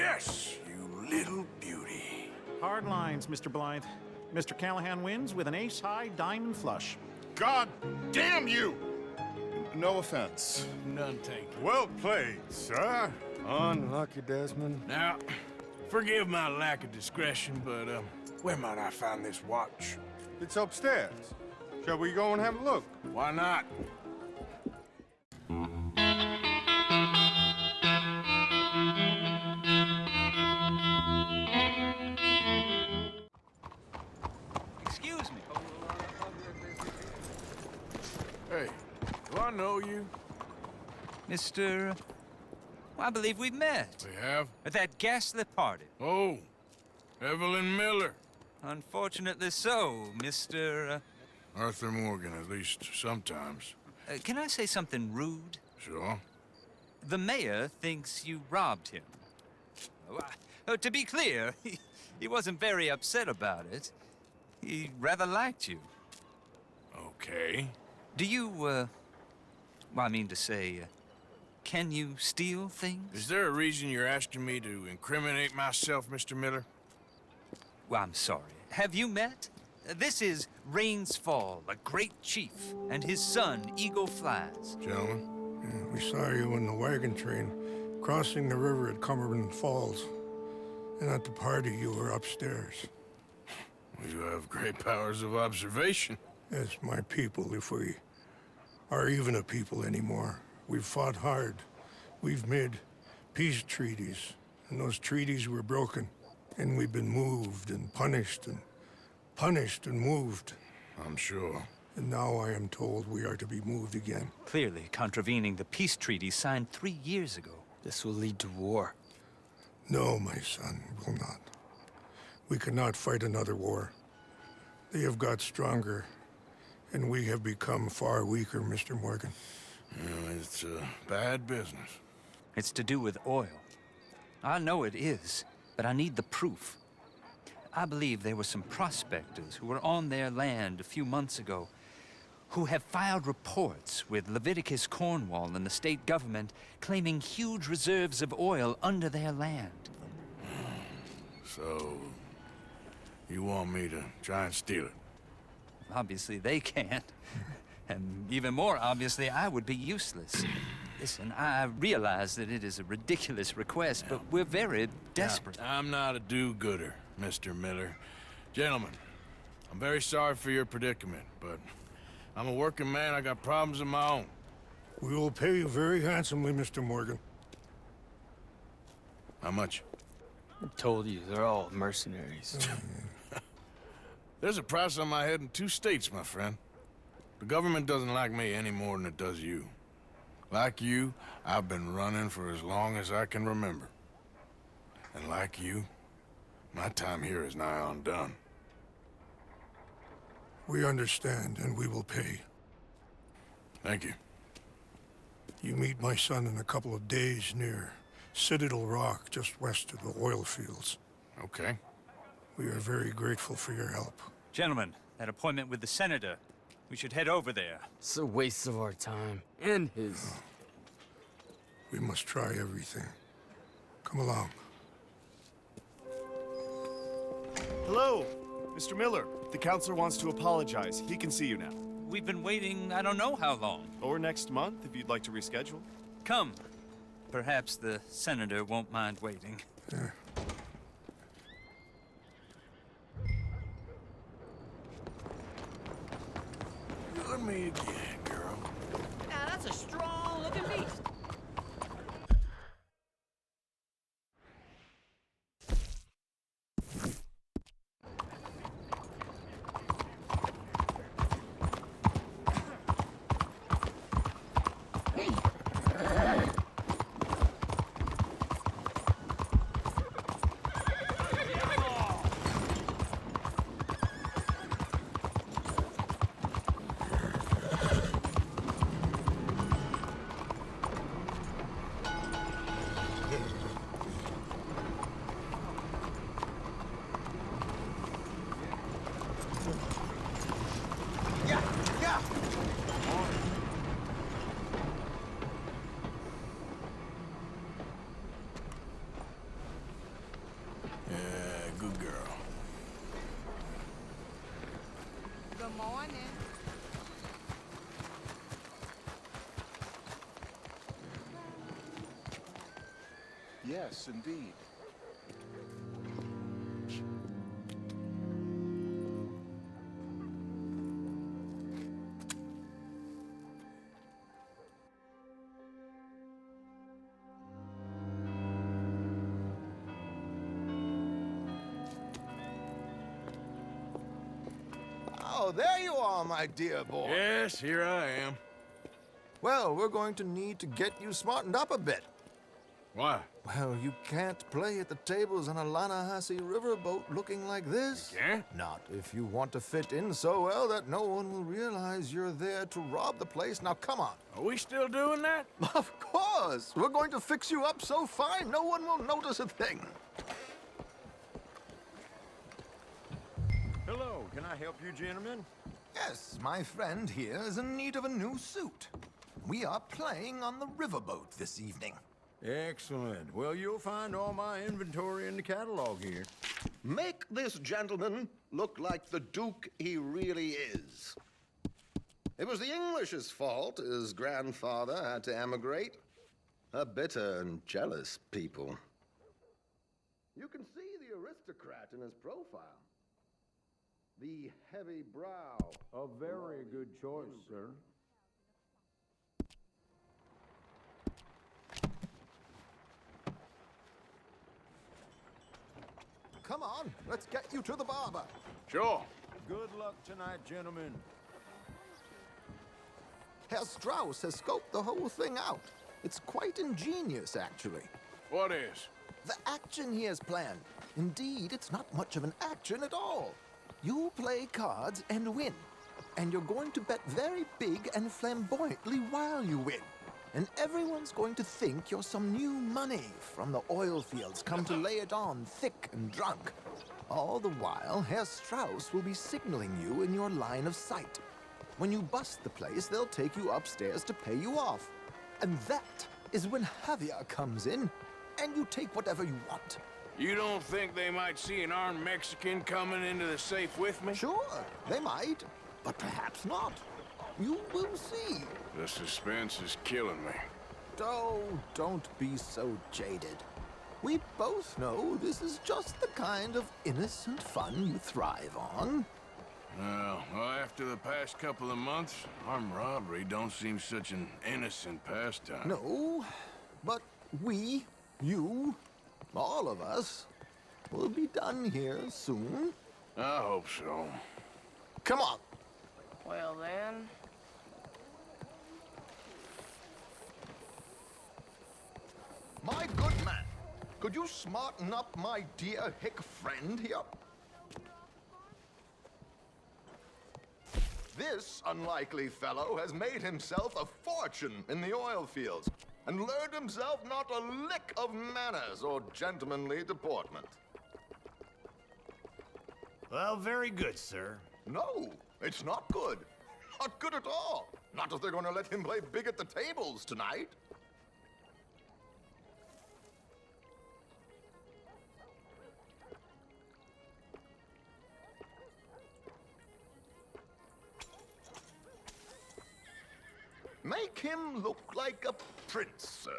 Yes, you little beauty. Hard lines, Mr. Blythe. Mr. Callahan wins with an ace-high diamond flush. God damn you! No offense. None taken. Well played, sir. Unlucky, Desmond. Now, forgive my lack of discretion, but, where might I find this watch? It's upstairs. Shall we go and have a look? Why not? Excuse me. Hey, do I know you? Mr. Well, I believe we've met. We have? At that ghastly party. Oh, Evelyn Miller. Unfortunately so, Mr. Arthur Morgan, at least sometimes. Can I say something rude? Sure. The mayor thinks you robbed him. To be clear, he wasn't very upset about it. He rather liked you. Okay. Do you, well, I mean to say, can you steal things? Is there a reason you're asking me to incriminate myself, Mr. Miller? Well, I'm sorry. Have you met? This is Rains Fall, a great chief, and his son, Eagle Flies. Gentlemen? Yeah, we saw you in the wagon train crossing the river at Cumberland Falls. And at the party, you were upstairs. You have great powers of observation. Yes, my people, if we are even a people anymore. We've fought hard. We've made peace treaties, and those treaties were broken. And we've been moved and punished and moved. I'm sure. And now I am told we are to be moved again. Clearly contravening the peace treaty signed 3 years ago. This will lead to war. No, my son, will not. We cannot fight another war. They have got stronger, and we have become far weaker, Mr. Morgan. It's bad business. It's to do with oil. I know it is, but I need the proof. I believe there were some prospectors who were on their land a few months ago who have filed reports with Leviticus Cornwall and the state government claiming huge reserves of oil under their land. So, you want me to try and steal it? Obviously they can't. And even more obviously, I would be useless. Listen, I realize that it is a ridiculous request, but we're very desperate. Now, I'm not a do-gooder, Mr. Miller. Gentlemen, I'm very sorry for your predicament, but I'm a working man. I got problems of my own. We will pay you very handsomely, Mr. Morgan. How much? I told you, they're all mercenaries. There's a price on my head in 2 states, my friend. The government doesn't like me any more than it does you. Like you, I've been running for as long as I can remember. And like you, my time here is nigh undone. We understand, and we will pay. Thank you. You meet my son in a couple of days near Citadel Rock, just west of the oil fields. Okay. We are very grateful for your help. Gentlemen, that appointment with the senator. We should head over there. It's a waste of our time. And his. We must try everything. Come along. Hello, Mr. Miller. The counselor wants to apologize. He can see you now. We've been waiting I don't know how long. Or next month, if you'd like to reschedule. Come. Perhaps the senator won't mind waiting. Yeah. Let me again, girl. Now that's a strong-looking beast. Good girl. Good morning. Yes, indeed. Oh, there you are, my dear boy. Yes, here I am. Well, we're going to need to get you smartened up a bit. Why? Well, you can't play at the tables on a Lanahasi riverboat looking like this. Can't? Not if you want to fit in so well that no one will realize you're there to rob the place. Now, come on. Are we still doing that? Of course. We're going to fix you up so fine, no one will notice a thing. Hello, can I help you, gentlemen? Yes, my friend here is in need of a new suit. We are playing on the riverboat this evening. Excellent. Well, you'll find all my inventory in the catalog here. Make this gentleman look like the Duke he really is. It was the English's fault his grandfather had to emigrate. A bitter and jealous people. You can see the aristocrat in his profile. The heavy brow. A very good choice, sir. Come on, let's get you to the barber. Sure. Good luck tonight, gentlemen. Herr Strauss has scoped the whole thing out. It's quite ingenious, actually. What is? The action he has planned. Indeed, it's not much of an action at all. You play cards and win. And you're going to bet very big and flamboyantly while you win. And everyone's going to think you're some new money from the oil fields come to lay it on thick and drunk. All the while, Herr Strauss will be signaling you in your line of sight. When you bust the place, they'll take you upstairs to pay you off. And that is when Javier comes in, and you take whatever you want. You don't think they might see an armed Mexican coming into the safe with me? Sure, they might, but perhaps not. You will see. The suspense is killing me. Oh, don't be so jaded. We both know this is just the kind of innocent fun you thrive on. Well, after the past couple of months, armed robbery don't seem such an innocent pastime. No, but we, you, all of us, will be done here soon. I hope so. Come on. Well, then. My good man, could you smarten up my dear hick friend here? This unlikely fellow has made himself a fortune in the oil fields and learned himself not a lick of manners or gentlemanly deportment. Well, very good, sir. No, it's not good. Not good at all. Not if they're going to let him play big at the tables tonight. Make him look like a prince, sir.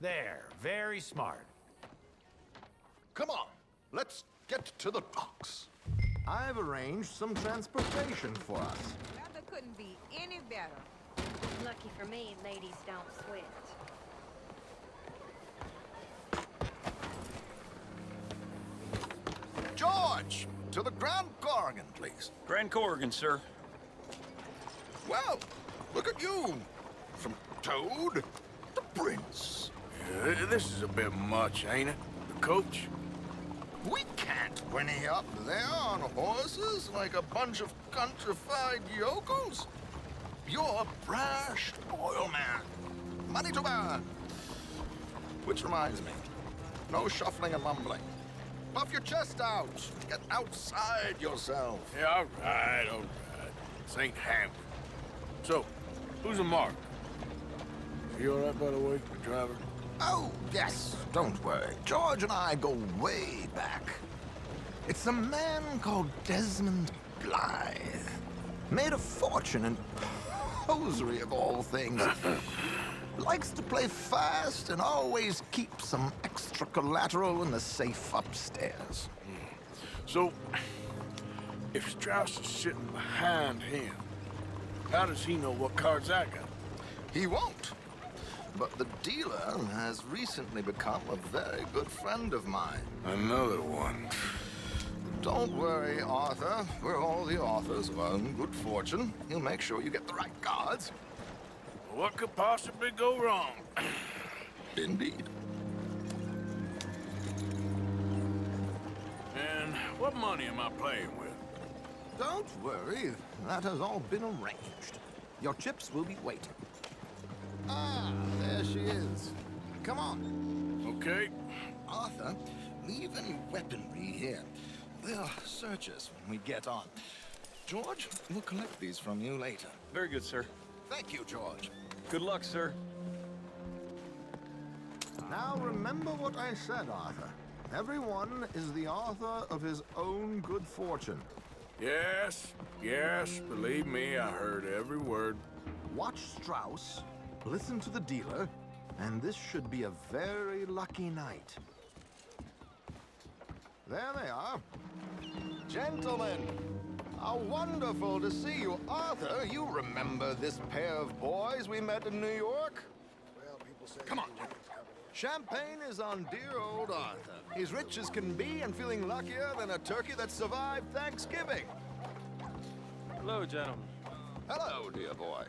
There, very smart. Come on, let's get to the docks. I've arranged some transportation for us. Weather couldn't be any better. Lucky for me, ladies don't sweat. George, to the Grand Corrigan, please. Grand Corrigan, sir. Well, Look at you! From Toad to Prince. Yeah, this is a bit much, ain't it? The coach? We can't whinny up there on horses like a bunch of countrified yokels. You're a brash oil man. Money to burn. Which reminds me, no shuffling and mumbling. Puff your chest out. Get outside yourself. Yeah, all right. This ain't Hamlet. So, who's a mark? You all right, by the way, driver? Oh, yes, don't worry. George and I go way back. It's a man called Desmond Blythe. Made a fortune in hosiery of all things. Likes to play fast and always keeps some extra collateral in the safe upstairs. So, if Strauss is sitting behind him, how does he know what cards I got? He won't. But the dealer has recently become a very good friend of mine. Another one. Don't worry, Arthur. We're all the authors of our own good fortune. He'll make sure you get the right cards. What could possibly go wrong? Indeed. And what money am I playing with? Don't worry. That has all been arranged. Your chips will be waiting. Ah, there she is. Come on. Okay. Arthur, leave any weaponry here. They'll search us when we get on. George, we'll collect these from you later. Very good, sir. Thank you, George. Good luck, sir. Now remember what I said, Arthur. Everyone is the author of his own good fortune. Yes, believe me, I heard every word. Watch Strauss, listen to the dealer, and this should be a very lucky night. There they are. Gentlemen, how wonderful to see you. Arthur, you remember this pair of boys we met in New York? Well, people say... Come on. Champagne is on dear old Arthur. He's rich as can be and feeling luckier than a turkey that survived Thanksgiving. Hello, gentlemen. Hello, dear boy.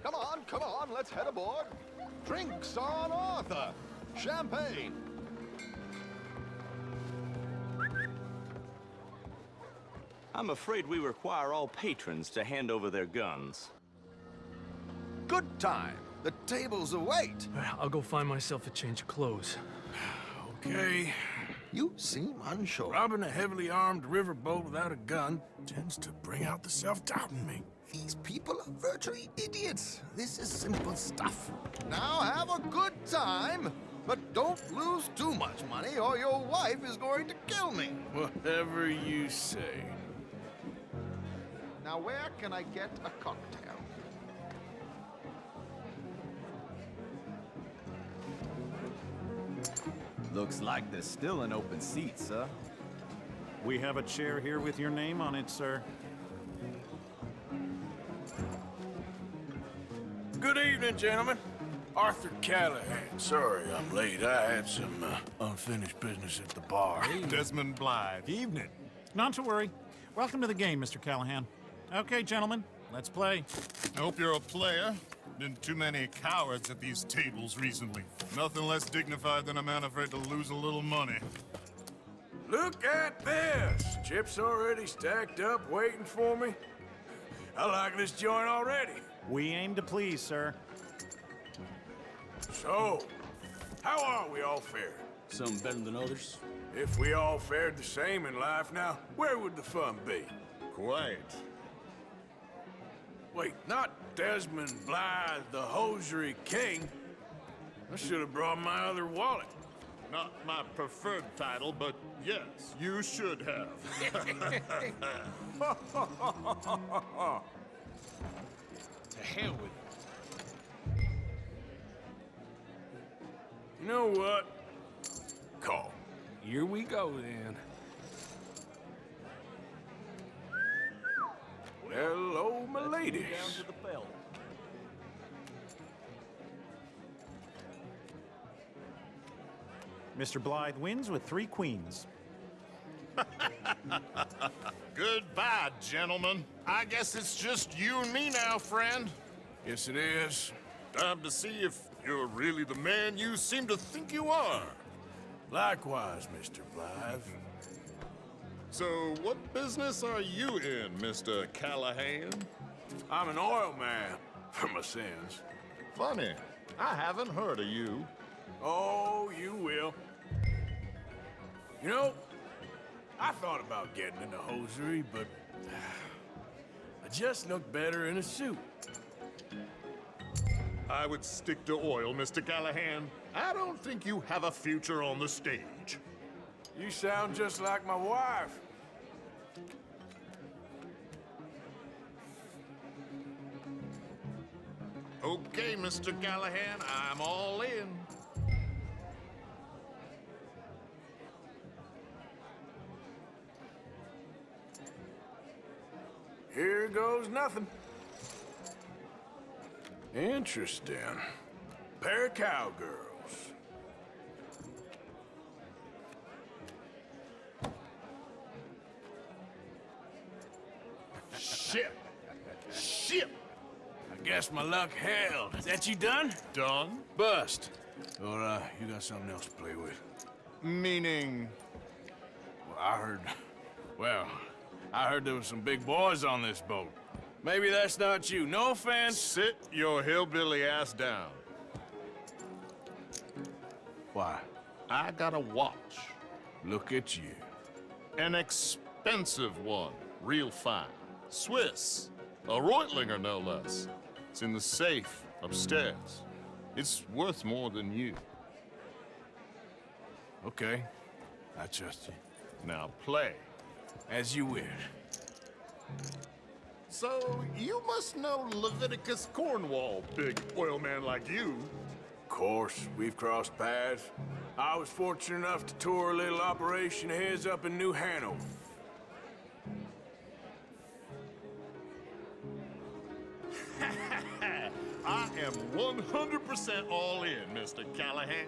Come on, let's head aboard. Drinks on Arthur. Champagne. I'm afraid we require all patrons to hand over their guns. Good time. The tables await. I'll go find myself a change of clothes. Okay. You seem unsure. Robbing a heavily armed riverboat without a gun tends to bring out the self-doubt in me. These people are virtually idiots. This is simple stuff. Now have a good time, but don't lose too much money or your wife is going to kill me. Whatever you say. Now where can I get a cocktail? Looks like there's still an open seat, sir. We have a chair here with your name on it, sir. Good evening, gentlemen. Arthur Callahan. Sorry I'm late. I had some unfinished business at the bar. Desmond Blythe. Evening. Not to worry. Welcome to the game, Mr. Callahan. Okay, gentlemen, let's play. I hope you're a player. Been too many cowards at these tables recently. Nothing less dignified than a man afraid to lose a little money. Look at this! Chips already stacked up, waiting for me. I like this joint already. We aim to please, sir. So, how are we all fared? Some better than others. If we all fared the same in life now, where would the fun be? Quiet. Wait, not Desmond Blythe, the hosiery king. I should have brought my other wallet. Not my preferred title, but yes, you should have. To hell with it. You know what? Call. Here we go, then. Hello, my ladies. Down to the bell. Mr. Blythe wins with 3 queens. Goodbye, gentlemen. I guess it's just you and me now, friend. Yes, it is. Time to see if you're really the man you seem to think you are. Likewise, Mr. Blythe. So, what business are you in, Mr. Callahan? I'm an oil man, for my sins. Funny, I haven't heard of you. Oh, you will. You know, I thought about getting into hosiery, but I just look better in a suit. I would stick to oil, Mr. Callahan. I don't think you have a future on the stage. You sound just like my wife. Okay, Mr. Callahan, I'm all in. Here goes nothing. Interesting. Pair of cowgirls. Shit! Shit! I guess my luck held. Is that you done? Done? Bust. Or, you got something else to play with? Meaning? Well, I heard there was some big boys on this boat. Maybe that's not you. No offense. Sit your hillbilly ass down. Why? I got a watch. Look at you. An expensive one. Real fine. Swiss. A Reutlinger, no less. It's in the safe upstairs. It's worth more than you. Okay. I trust you. Now play. As you wish. So, you must know Leviticus Cornwall, big oil man like you. Of course, we've crossed paths. I was fortunate enough to tour a little operation of his up in New Hanover. I am 100% all in, Mr. Callahan.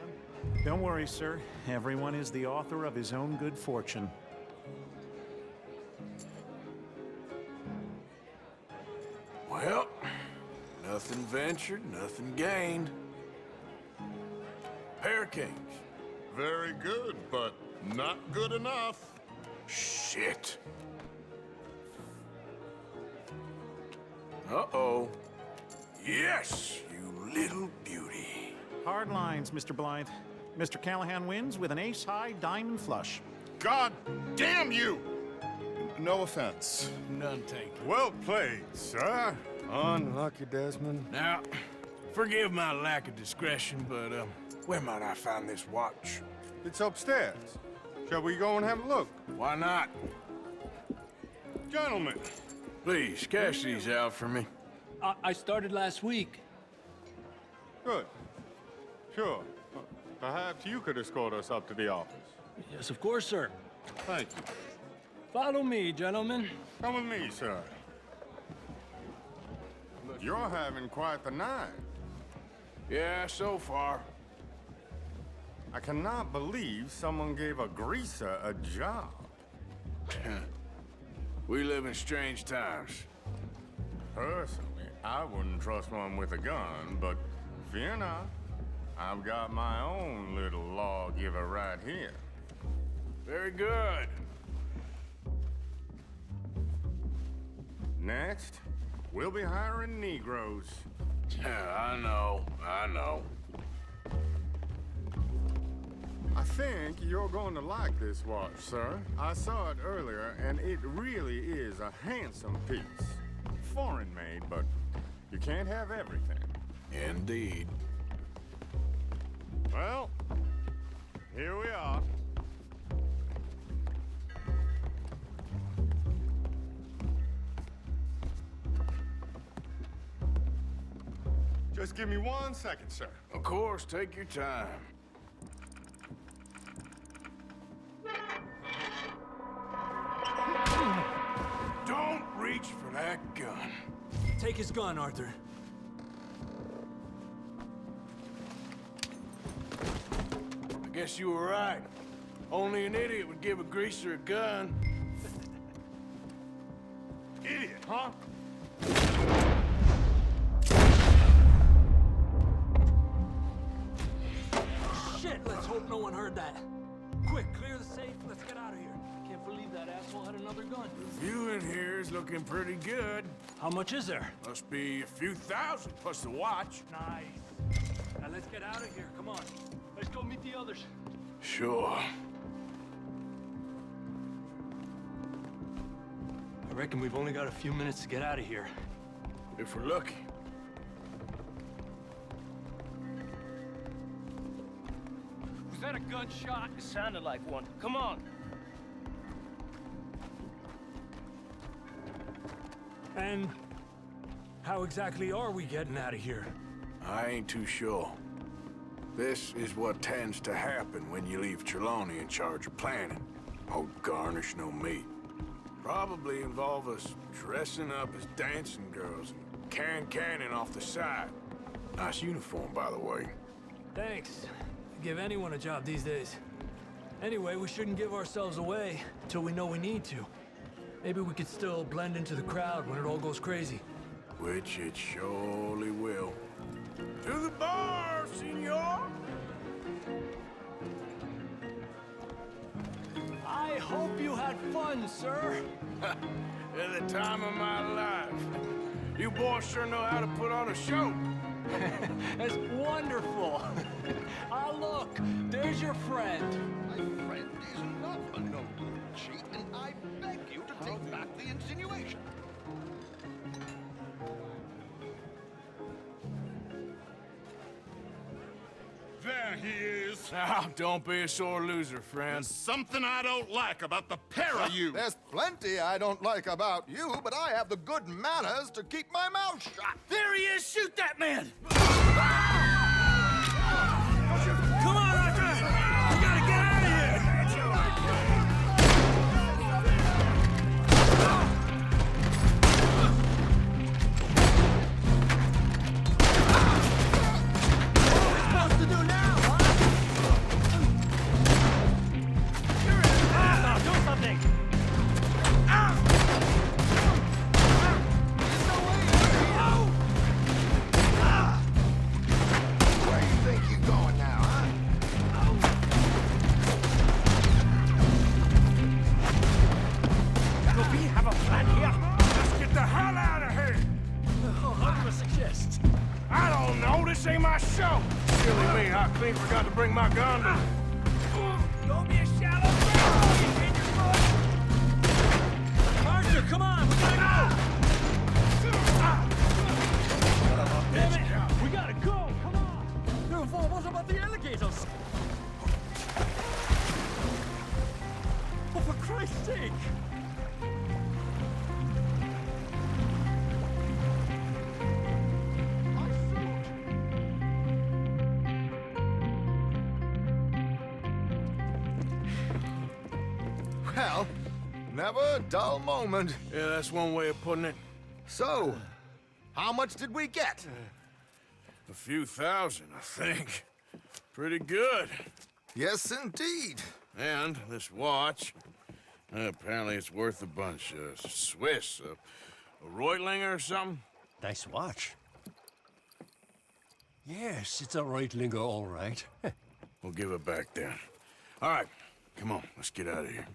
Don't worry, sir. Everyone is the author of his own good fortune. Well, nothing ventured, nothing gained. Pair of kings. Very good, but not good enough. Shit. Uh-oh. Yes, you little beauty. Hard lines, Mr. Blythe. Mr. Callahan wins with an ace-high diamond flush. God damn you! No offense. None taken. Well played, sir. Unlucky, Desmond. Now, forgive my lack of discretion, but, where might I find this watch? It's upstairs. Shall we go and have a look? Why not? Gentlemen. Please, cash these out for me. I started last week. Good. Sure. Perhaps you could escort us up to the office. Yes, of course, sir. Thank you. Follow me, gentlemen. Come with me, sir. You're having quite the night. Yeah, so far. I cannot believe someone gave a greaser a job. We live in strange times. Personally, I wouldn't trust one with a gun, but fear not. I've got my own little lawgiver right here. Very good. Next, we'll be hiring Negroes. Yeah, I know. I think you're going to like this watch, sir. I saw it earlier, and it really is a handsome piece. Foreign made, but you can't have everything. Indeed. Well, here we are. Just give me 1 second, sir. Of course, take your time. Don't reach for that gun. Take his gun, Arthur. I guess you were right. Only an idiot would give a greaser a gun. huh? Shit, let's hope no one heard that. Quick, clear the safe, let's get out of here. Can't believe that asshole had another gun. The view in here is looking pretty good. How much is there? Must be a few thousand plus the watch. Nice. Now let's get out of here, come on. Let's go meet the others. Sure. I reckon we've only got a few minutes to get out of here. If we're lucky. Was that a gunshot? It sounded like one. Come on. And how exactly are we getting out of here? I ain't too sure. This is what tends to happen when you leave Trelawney in charge of planning. Oh, garnish no meat. Probably involve us dressing up as dancing girls and carrying cannon off the side. Nice uniform, by the way. Thanks. Give anyone a job these days. Anyway, we shouldn't give ourselves away till we know we need to. Maybe we could still blend into the crowd when it all goes crazy. Which it surely will. To the bar, senor! I hope you had fun, sir. At the time of my life. You boys sure know how to put on a show. That's wonderful. Ah, look, there's your friend. My friend is not a noble cheat, and I beg you to take back the insinuation. There he is. Now, don't be a sore loser, friend. There's something I don't like about the pair of you. There's plenty I don't like about you, but I have the good manners to keep my mouth shut. There he is! Shoot that man! Come on, Arthur! We gotta get out of here! What are we supposed to do now, huh? Do something! Where you think you're going now, huh? Do we have a plan here? Let's get the hell out of here! What do you suggest? I don't know, this ain't my show! Silly me, I clean forgot to bring my gun to... Don't be a shallow girl! You hit your foot! Arthur, come on! We gotta go! Damn it! We gotta go! Come on! What about the alligators? Oh, for Christ's sake! Well, never a dull moment. Yeah, that's one way of putting it. So, how much did we get? A few thousand, I think. Pretty good. Yes, indeed. And this watch, apparently it's worth a bunch. Swiss, a Reutlinger or something? Nice watch. Yes, it's a Reutlinger, all right. We'll give it back then. All right, come on, let's get out of here.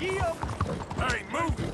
Hey, move it!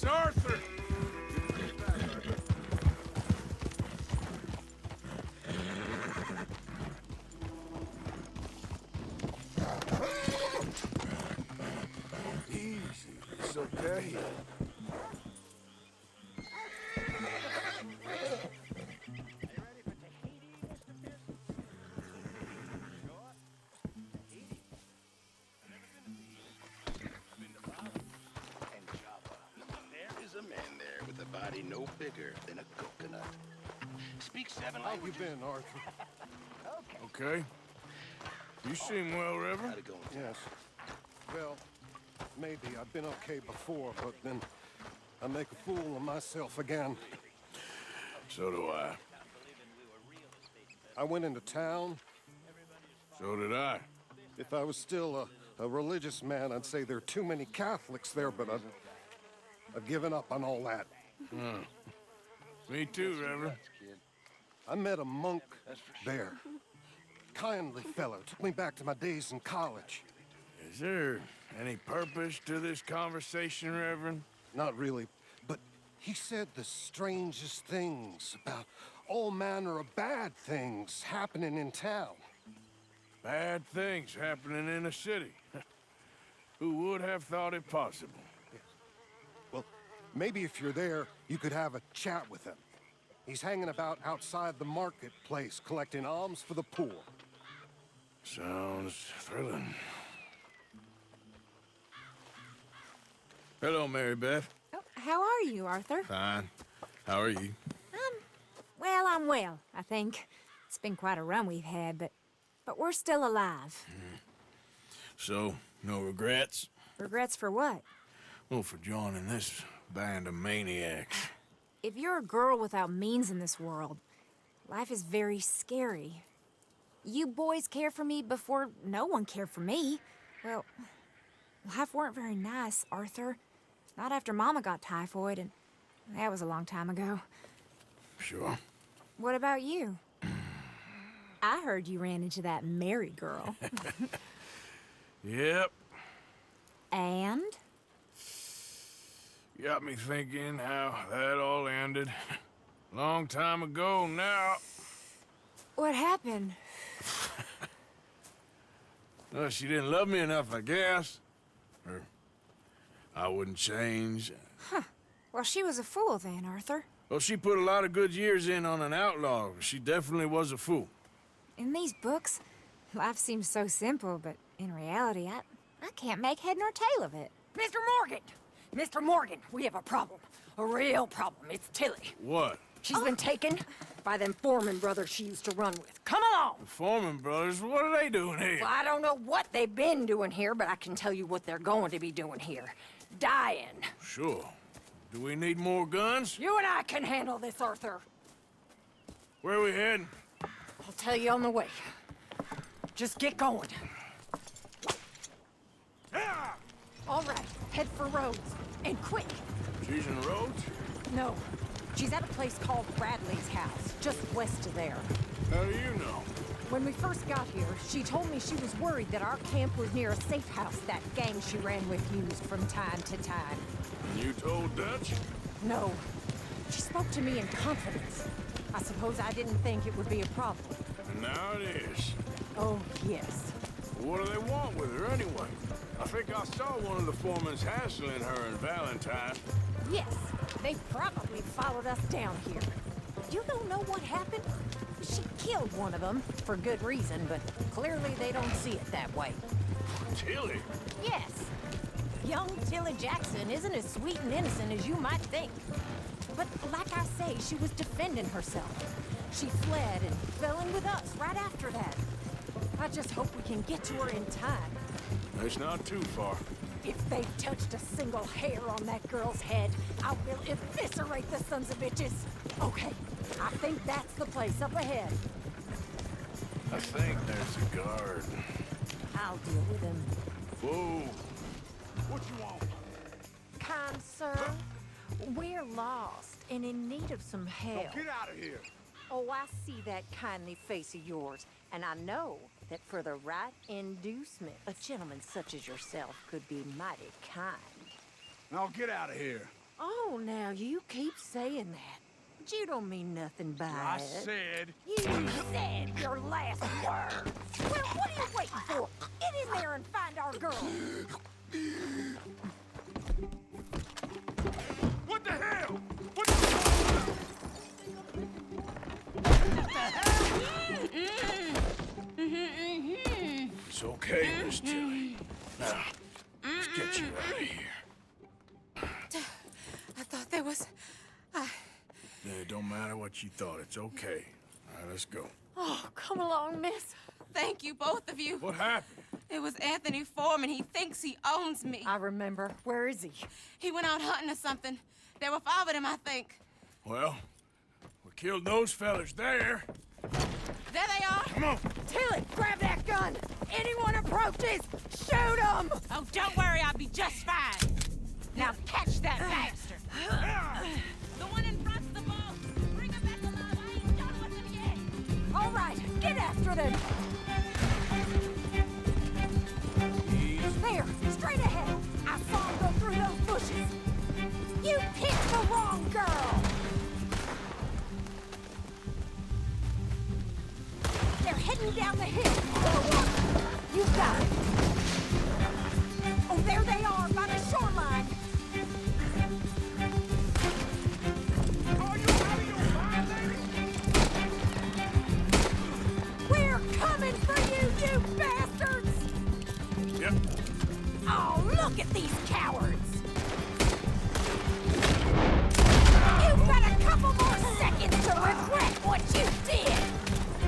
Arthur! Easy, it's okay. Body no bigger than a coconut. Speak 7 languages. How you been, Arthur? Okay. You seem well, Reverend. How'd it go? Yes. Well, maybe. I've been okay before, but then I make a fool of myself again. So do I. I went into town. So did I. If I was still a religious man, I'd say there are too many Catholics there, but I've given up on all that. Me too, Reverend. I met a monk there. Kindly fellow. Took me back to my days in college. Is there any purpose to this conversation, Reverend? Not really, but he said the strangest things about all manner of bad things happening in town. Bad things happening in a city. Who would have thought it possible? Well, maybe if you're there, you could have a chat with him. He's hanging about outside the marketplace, collecting alms for the poor. Sounds thrilling. Hello, Mary Beth. Oh, how are you, Arthur? Fine. How are you? Well, I'm well, I think. It's been quite a run we've had, but we're still alive. So, no regrets? Regrets for what? Well, for joining this band of maniacs. If you're a girl without means in this world, life is very scary. You boys cared for me before no one cared for me. Well, life weren't very nice, Arthur. Not after Mama got typhoid, and that was a long time ago. Sure. What about you? I heard you ran into that Mary girl. Yep. And? Got me thinking how that all ended. Long time ago now. What happened? Well, she didn't love me enough, I guess. Or I wouldn't change. Huh. Well, she was a fool then, Arthur. Well, she put a lot of good years in on an outlaw. She definitely was a fool. In these books, life seems so simple, but in reality, I can't make head nor tail of it. Mr. Morgan! Mr. Morgan, we have a problem. A real problem. It's Tilly. What? She's been taken by them Foreman brothers she used to run with. Come along! The Foreman brothers? What are they doing here? Well, I don't know what they've been doing here, but I can tell you what they're going to be doing here. Dying. Sure. Do we need more guns? You and I can handle this, Arthur. Where are we heading? I'll tell you on the way. Just get going. All right, head for Rhodes. And quick. She's in Rhodes? No, she's at a place called Bradley's house, just west of there. How do you know? When we first got here, she told me she was worried that our camp was near a safe house that gang she ran with used from time to time. And you told Dutch? No. She spoke to me in confidence. I suppose I didn't think it would be a problem. And now it is. Oh, yes. What do they want with her anyway? I think I saw one of the foremans hassling her and Valentine. Yes, they probably followed us down here. You don't know what happened? She killed one of them, for good reason, but clearly they don't see it that way. Tilly? Yes. Young Tilly Jackson isn't as sweet and innocent as you might think. But like I say, she was defending herself. She fled and fell in with us right after that. I just hope we can get to her in time. It's not too far. If they've touched a single hair on that girl's head, I will eviscerate the sons of bitches. Okay, I think that's the place up ahead. I think there's a guard. I'll deal with him. Whoa. What you want? Kind sir, we're lost and in need of some help. Now get out of here. Oh, I see that kindly face of yours, and I know that for the right inducement, a gentleman such as yourself could be mighty kind. Now get out of here. Oh, now you keep saying that. But you don't mean nothing by I it. said. You said your last word. Well, what are you waiting for? Get in there and find our girl. What the hell? It's okay, Miss Tilly. Now, let's get you out of here. I thought there was... Yeah, it don't matter what you thought. It's okay. All right, let's go. Oh, come along, miss. Thank you, both of you. What happened? It was Anthony Foreman. He thinks he owns me. I remember. Where is he? He went out hunting or something. There were 5 of them, I think. Well, we killed those fellas there. There they are. Come on. Tilly, grab that gun. Anyone approaches, shoot them. Oh, don't worry. I'll be just fine. Now catch that bastard. The one in front's the boss. Bring him back alive. I ain't done with him yet. All right, get after them. There, straight ahead. I saw him go through those bushes. You picked the wrong girl. They're heading down the hill. You got it. Oh, there they are by the shoreline. Are you out of your mind, lady? We're coming for you, you bastards! Yep. Oh, look at these cowards! You've got a couple more seconds to regret what you did!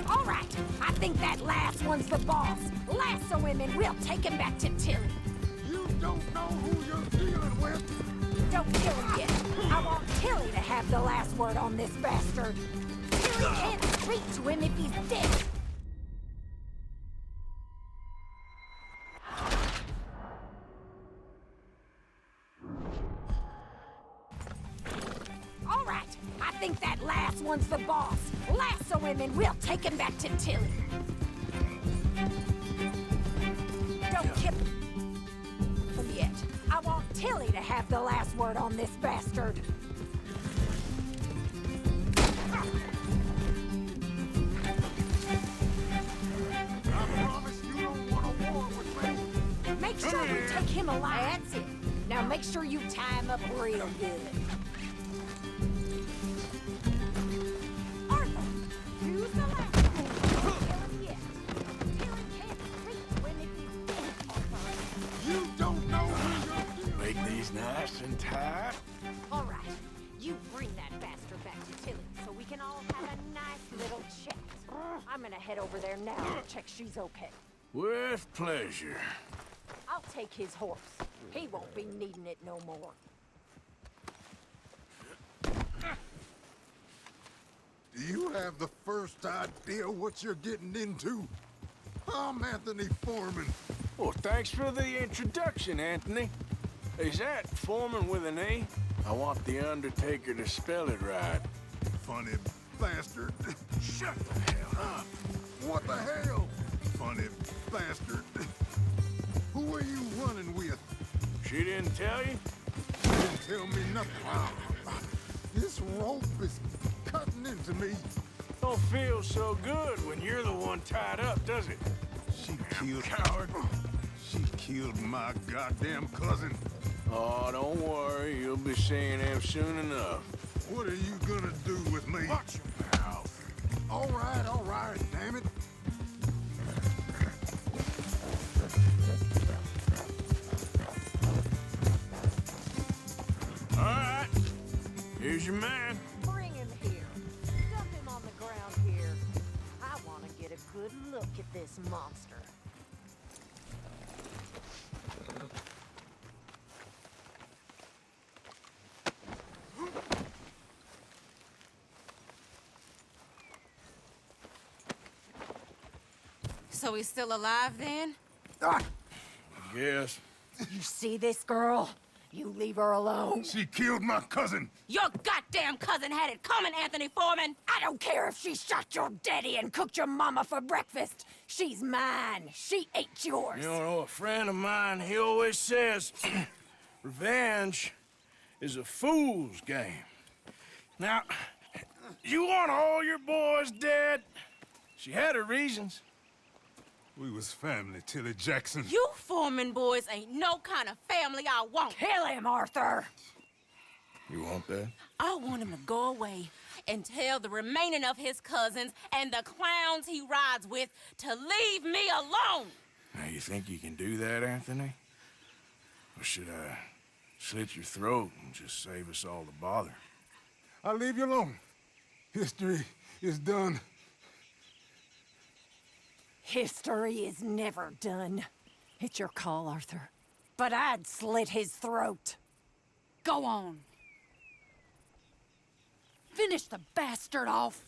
All right, I think that last one's the boss. Lasso him and we'll take him back to Tilly. You don't know who you're dealing with. Don't kill him yet. I want Tilly to have the last word on this bastard. Tilly can't speak to him if he's dead. All right, I think that last one's the boss. Lasso him and we'll take him back to Tilly. Don't kill him yet. I want Tilly to have the last word on this bastard. I promise you don't want a war with me. Make sure we take him alive. That's it. Now make sure you tie him up real good. Arthur, use the last one. Don't kill him yet. Tilly can't speak to him if he's dead, Arthur. You don't know who you're dealing. Make these nice and tight. All right, you bring that bastard back to Tilly so we can all have a nice little chat. I'm gonna head over there now to check she's okay. With pleasure. I'll take his horse. He won't be needing it no more. Do you have have the first idea what you're getting into? I'm Anthony Foreman. Well, thanks for the introduction, Anthony. Is that Foreman with an A? I want the Undertaker to spell it right. Funny bastard. Shut the hell up. What the hell? Funny bastard. Who are you running with? She didn't tell you? She didn't tell me nothing. This rope is cutting into me. Don't feel so good when you're the one tied up, does it? She killed coward. She killed my goddamn cousin. Oh, don't worry. You'll be seeing him soon enough. What are you gonna do with me? Watch your mouth. All right, damn it. All right. Here's your man. Bring him here. Dump him on the ground here. I want to get a good look at this monster. So he's still alive then? I guess. You see this girl? You leave her alone. She killed my cousin. Your goddamn cousin had it coming, Anthony Foreman! I don't care if she shot your daddy and cooked your mama for breakfast. She's mine. She ate yours. You know, a friend of mine, he always says, revenge is a fool's game. Now, you want all your boys dead? She had her reasons. We was family, Tilly Jackson. You Foreman boys ain't no kind of family I want. Kill him, Arthur. You want that? I want him to go away and tell the remaining of his cousins and the clowns he rides with to leave me alone. Now, you think you can do that, Anthony? Or should I slit your throat and just save us all the bother? I'll leave you alone. History is done. History is never done. It's your call, Arthur. But I'd slit his throat. Go on. Finish the bastard off.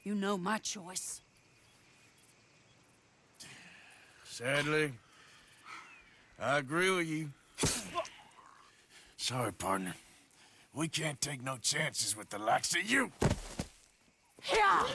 You know my choice. Sadly, I agree with you. Sorry, partner. We can't take no chances with the likes of you. Yeah!